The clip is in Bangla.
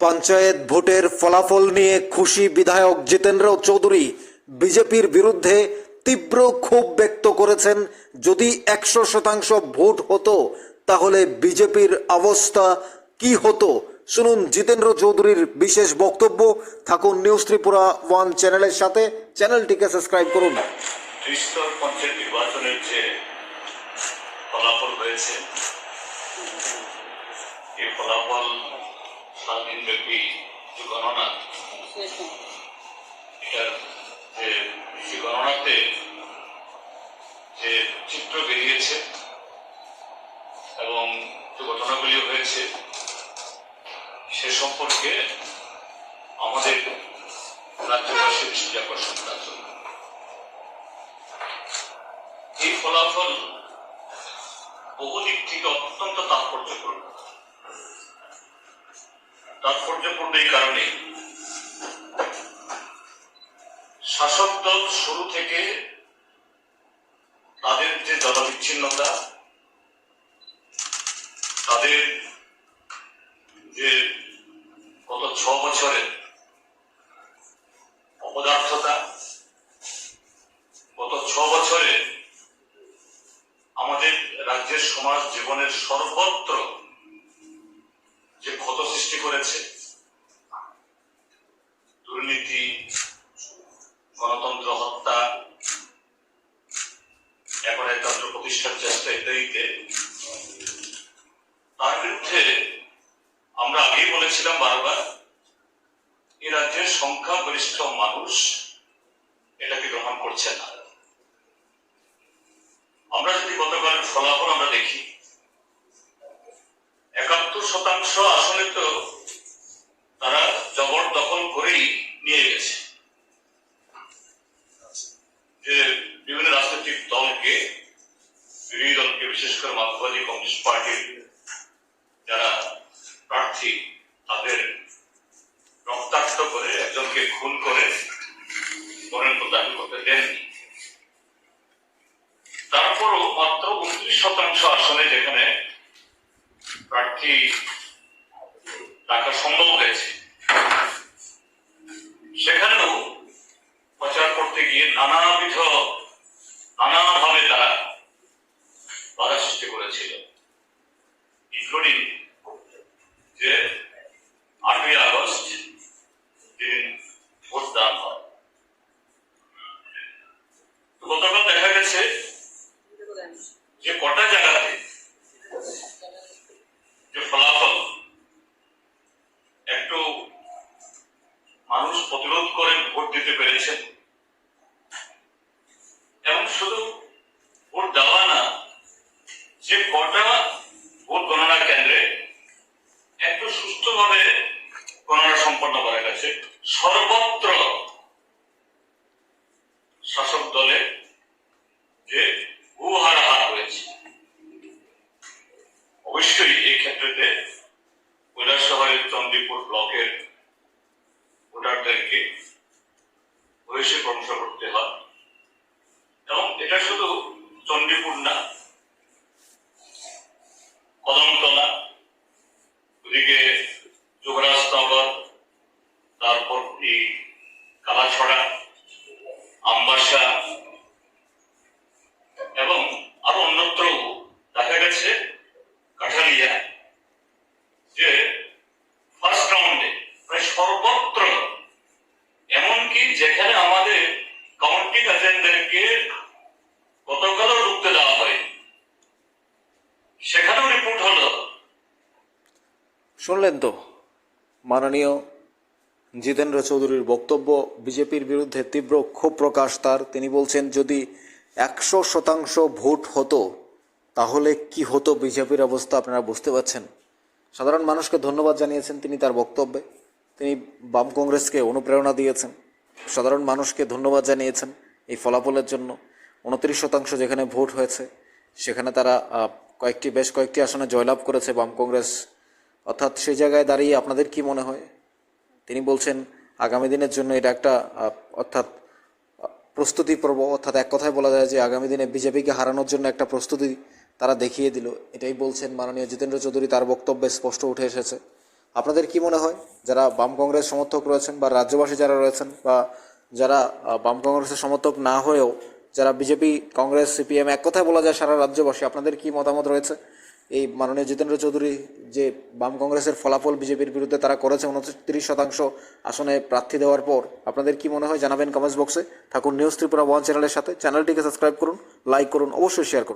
পঞ্চায়েত ভোটের ফলাফল নিয়ে খুশি বিধায়ক জিতেন্দ্র চৌধুরী বিজেপির বিরুদ্ধে তীব্র ক্ষোভ ব্যক্ত করেছেন। যদি 100% ভোট হতো তাহলে বিজেপির অবস্থা কি হতো, শুনুন জিতেন্দ্র চৌধুরীর বিশেষ বক্তব্য। থাকুন নিউজ ত্রিপুরা 1 চ্যানেলের সাথে, চ্যানেলটিকে সাবস্ক্রাইব করুন। ত্রিস্তর পঞ্চায়েত নির্বাচনের যে ফলাফল হয়েছে, এই ফলাফল 7 দিনব্যাপী যে গণনা, এটার যে গণনাতে যে চিত্র বেরিয়েছে এবং যে ঘটনাগুলি হয়েছে সে সম্পর্কে আমাদের রাজ্যবাসীর দৃষ্টি আকর্ষণ করার জন্য এই ফলাফল বহু দিক থেকে অত্যন্ত তাৎপর্যপূর্ণ। তাৎপর্যপূর্ণ এই কারণে, শাসক দল শুরু থেকে তাদের যে জনবিচ্ছিন্নতা, তাদের যে গত 6 বছরের অপদার্থতা, গত 6 বছরে আমাদের রাজ্যের সমাজ জীবনের সর্বত্র যে ক্ষত সৃষ্টি করেছে, দুর্নীতি, গণতন্ত্র হত্যা, একনায়কতন্ত্র প্রতিষ্ঠার চেষ্টা ইত্যাদিতে, তার বিরুদ্ধে আমরা আগেই বলেছিলাম বারবার, এই রাজ্যের সংখ্যাগরিষ্ঠ মানুষ এটাকে গ্রহণ করছে না। আমরা যদি গতকাল ফলাফল আমরা দেখি, 71% আসলে তো তারা জবরদখল করেই নিয়ে গেছে। যে বিভিন্ন রাজনৈতিক দলকে, বিরোধী দলকে, বিশেষ করে মার্ক্সবাদী কমিউনিস্ট পার্টির যারা প্রার্থী, তাদের রক্তাক্ত করে একজনকে খুন করে মনোনয়ন দাবি করতে দেননি। তারপরও মাত্র 29% আসনে যেখানে প্রার্থী রাখা সম্ভব হয়েছে, সেখানেও প্রচার করতে গিয়ে নানাভাবে তারা বাধা সৃষ্টি করেছিল, ইনক্লুডিং যে 8ই আগস্ট যেদিন ভোটদান হয়। গতকাল দেখা গেছে যে কটা জায়গাতে যে ফলাফল একটু মানুষ প্রতিরোধ করে ভোট দিতে পেরেছেন, এবং শুধু ভোট দেওয়া না, যে কটা ভোট গণনা কেন্দ্রে একটু সুষ্ঠুভাবে গণনা সম্পন্ন করা গেছে, সর্বত্র শাসক দলে যে হার হয়েছে। অবশ্যই এই ক্ষেত্রে কৈলাসহরের চন্দ্রপুর ব্লকের ভোটারদেরকে ভূয়সী প্রশংসা করতে হয়, এবং এটা শুধু চন্দ্রপুর না, কদমতলা, ওদিকে যুবরাজনগর, তারপর এই কালাছড়া, আমবাসা এবং আরো অন্যত্র দেখা গেছে কাঠালিয়া, যে ফার্স্ট রাউন্ডে প্রায় সর্বত্র, এমনকি যেখানে আমাদের কাউন্টিং এজেন্টদেরকে গতকালও ঢুকতে দেওয়া হয়, সেখানেও রিপোর্ট হলো। শুনলেন তো মাননীয় জিতেন্দ্র চৌধুরীর বক্তব্য। বিজেপির বিরুদ্ধে তীব্র ক্ষোভ প্রকাশ তার। তিনি বলছেন যদি 100% ভোট হতো তাহলে কি হতো বিজেপির অবস্থা, আপনারা বুঝতে পারছেন। সাধারণ মানুষকে ধন্যবাদ জানিয়েছেন তিনি তার বক্তব্যে। তিনি বাম কংগ্রেসকে অনুপ্রেরণা দিয়েছেন, সাধারণ মানুষকে ধন্যবাদ জানিয়েছেন এই ফলাফলের জন্য। 29% যেখানে ভোট হয়েছে সেখানে তারা বেশ কয়েকটি আসনে জয়লাভ করেছে বাম কংগ্রেস। অর্থাৎ সেই জায়গায় দাঁড়িয়ে আপনাদের কি মনে হয়? তিনি বলছেন আগামী দিনের জন্য এটা একটা অর্থাৎ প্রস্তুতি পর্ব, অর্থাৎ এক কথায় বলা যায় যে আগামী দিনে বিজেপিকে হারানোর জন্য একটা প্রস্তুতি তারা দেখিয়ে দিল, এটাই বলছেন মাননীয় জিতেন্দ্র চৌধুরী। তার বক্তব্যে স্পষ্ট উঠে এসেছে। আপনাদের কি মনে হয়, যারা বাম কংগ্রেস সমর্থক রয়েছেন বা রাজ্যবাসী যারা রয়েছেন বা যারা বাম কংগ্রেসের সমর্থক না হয়েও যারা বিজেপি, কংগ্রেস, সিপিএম, এক কথায় বলা যায় সারা রাজ্যবাসী, আপনাদের কি মতামত রয়েছে এই মাননীয় জিতেন্দ্র চৌধুরী যে বাম কংগ্রেসের ফলাফল বিজেপির বিরুদ্ধে তারা করেছে 29% আসনে প্রার্থী দেওয়ার পর? আপনাদের কি মনে হয় জানাবেন কমেন্টস বক্সে। থাকুন নিউজ ত্রিপুরা 1 চ্যানেলের সাথে। চ্যানেলটিকে সাবস্ক্রাইব করুন, লাইক করুন, অবশ্যই শেয়ার করুন।